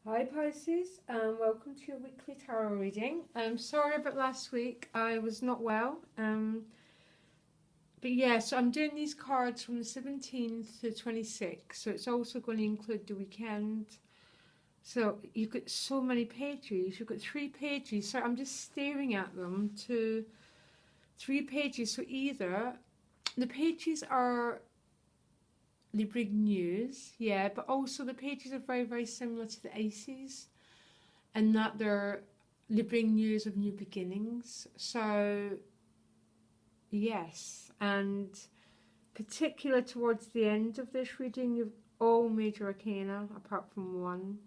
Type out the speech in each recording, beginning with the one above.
Hi Pisces, and welcome to your weekly tarot reading. I'm sorry about last week, I was not well. But yeah, so I'm doing these cards from the 17th to 26th, so it's also going to include the weekend. So you've got so many pages, you've got 3 pages, so I'm just staring at them to 3 pages. So either the pages are, they bring news, yeah, but also the pages are very, very similar to the Aces, and that they bring news of new beginnings. So yes, and particular towards the end of this reading, you've all major arcana apart from one.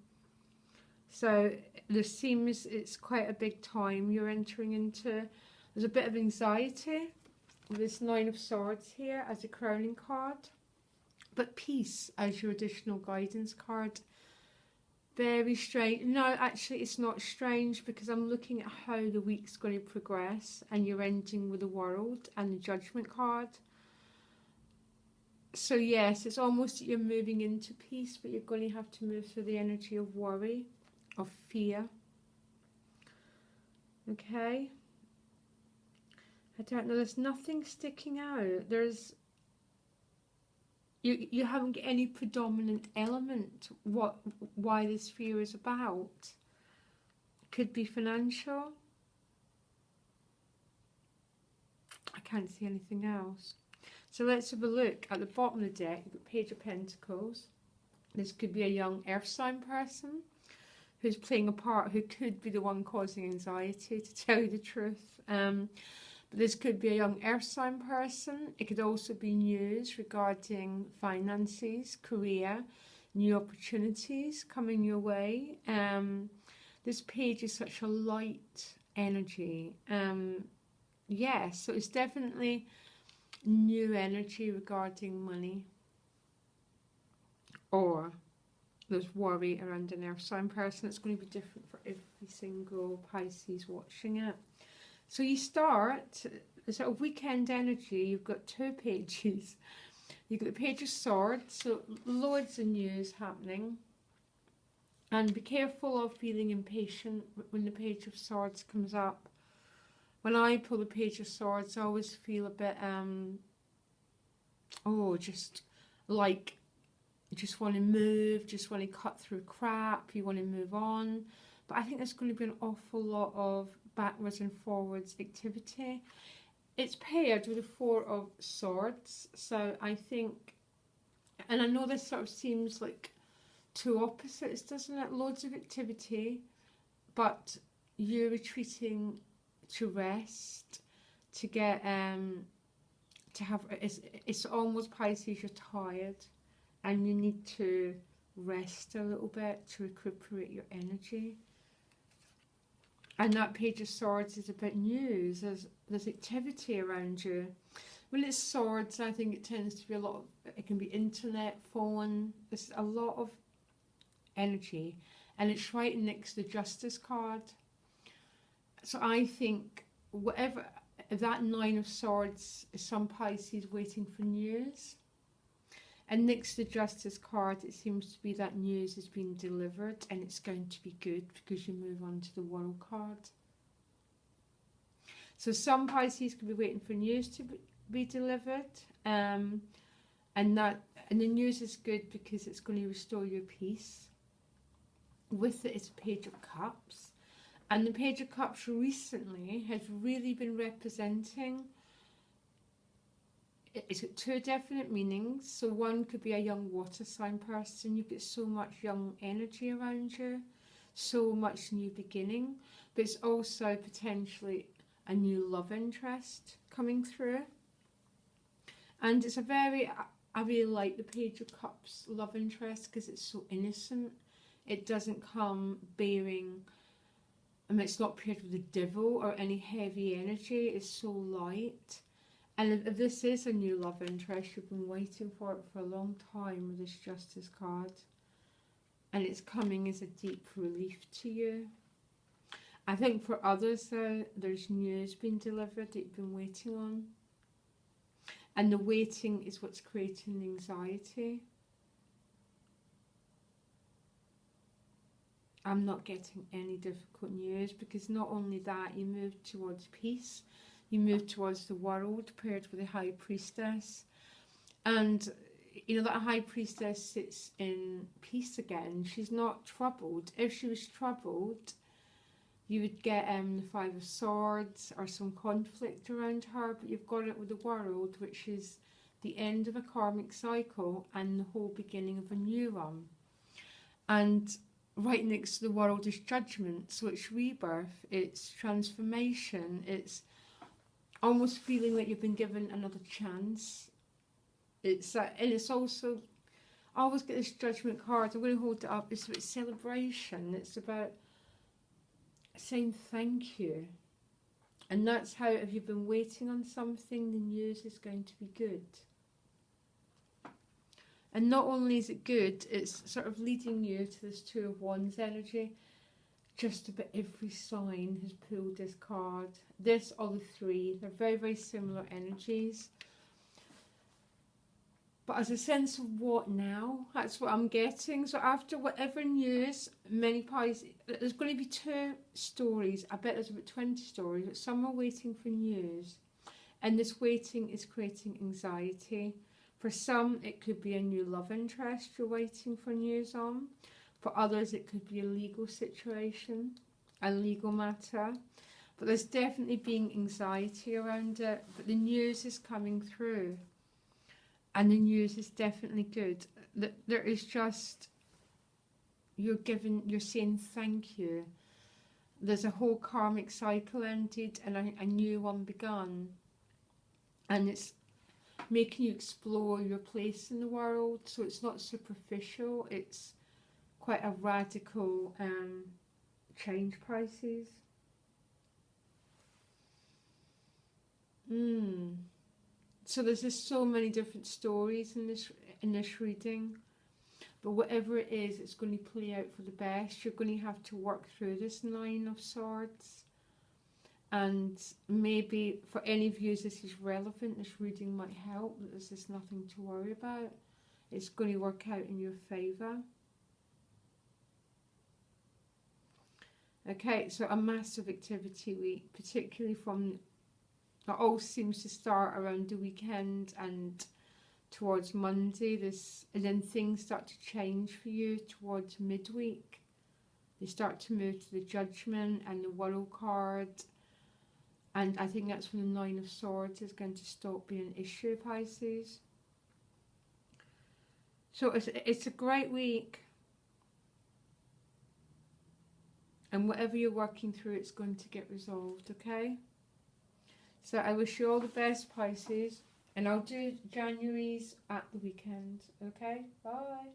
So there seems it's quite a big time you're entering into. There's a bit of anxiety with this Nine of Swords here as a crowning card, but peace as your additional guidance card. Very strange. No, actually it's not strange, because I'm looking at how the week's going to progress, and you're ending with the World and the Judgment card. So yes, it's almost that you're moving into peace, but you're going to have to move through the energy of worry, of fear. Okay? I don't know, there's nothing sticking out. You haven't got any predominant element why this fear is about. Could be financial. I can't see anything else. So let's have a look at the bottom of the deck. You've got Page of Pentacles. This could be a young earth sign person who's playing a part, who could be the one causing anxiety, to tell you the truth. But this could be a young earth sign person. It could also be news regarding finances, career, new opportunities coming your way. This page is such a light energy. Yeah, so it's definitely new energy regarding money, or there's worry around an earth sign person. It's going to be different for every single Pisces watching it. So you start the sort of weekend energy. You've got 2 pages. You've got the Page of Swords, so loads of news happening. And be careful of feeling impatient when the Page of Swords comes up. When I pull the Page of Swords, I always feel a bit, just like, you just want to move, just want to cut through crap, you want to move on. But I think there's going to be an awful lot of backwards and forwards activity. It's paired with the 4 of Swords, so I think, and I know this sort of seems like 2 opposites, doesn't it? Loads of activity, but you're retreating to rest, to get to have, it's almost Pisces, you're tired and you need to rest a little bit to recuperate your energy. And that Page of Swords is about news. There's activity around you. When it's swords, I think it tends to be a lot of, it can be internet, phone, there's a lot of energy, and it's right next to the Justice card. So I think whatever, that 9 of Swords is some Pisces waiting for news. And next to the Justice card, it seems to be that news is being delivered, and it's going to be good because you move on to the World card. So some Pisces could be waiting for news to be delivered, and the news is good because it's going to restore your peace. With it is a Page of Cups, and the Page of Cups recently has really been representing, it's got 2 definite meanings. So one could be a young water sign person. You get so much young energy around you, so much new beginning, but it's also potentially a new love interest coming through. And it's I really like the Page of Cups love interest because it's so innocent. It doesn't come bearing, it's not paired with the devil or any heavy energy. It's so light. And if this is a new love interest, you've been waiting for it for a long time with this Justice card, and it's coming as a deep relief to you. I think for others though, there's news being delivered that you've been waiting on, and the waiting is what's creating the anxiety. I'm not getting any difficult news, because not only that, you move towards peace, you move towards the world paired with the High Priestess. And you know, that High Priestess sits in peace again. She's not troubled. If she was troubled, you would get the Five of Swords or some conflict around her, but you've got it with the world, which is the end of a karmic cycle and the whole beginning of a new one. And right next to the world is judgment, so it's rebirth, it's transformation, it's almost feeling like you've been given another chance. It's and it's also, I always get this judgment card, I'm going to hold it up, it's about celebration, it's about saying thank you. And that's how, if you've been waiting on something, the news is going to be good. And not only is it good, it's sort of leading you to this Two of Wands energy. Just about every sign has pulled this card. This, all the three, they're very, very similar energies. But as a sense of what now, that's what I'm getting. So after whatever news, many Pisces, there's going to be two stories. I bet there's about 20 stories, but some are waiting for news. And this waiting is creating anxiety. For some, it could be a new love interest you're waiting for news on. For others, it could be a legal situation, a legal matter. But there's definitely being anxiety around it. But the news is coming through. And the news is definitely good. There is just, you're saying thank you. There's a whole karmic cycle ended and a new one begun. And it's making you explore your place in the world. So it's not superficial, it's quite a radical change, Pisces. So there's just so many different stories in this reading. But whatever it is, it's going to play out for the best. You're going to have to work through this Nine of Swords. And maybe for any of you this is relevant, this reading might help, that there's just nothing to worry about. It's going to work out in your favour. Okay, so a massive activity week, particularly from, it all seems to start around the weekend and towards Monday. And then things start to change for you towards midweek. They start to move to the Judgment and the World card. And I think that's when the Nine of Swords is going to stop being an issue, Pisces. So it's a great week. And whatever you're working through, it's going to get resolved, okay? So I wish you all the best, Pisces. And I'll do January's at the weekend, okay? Bye.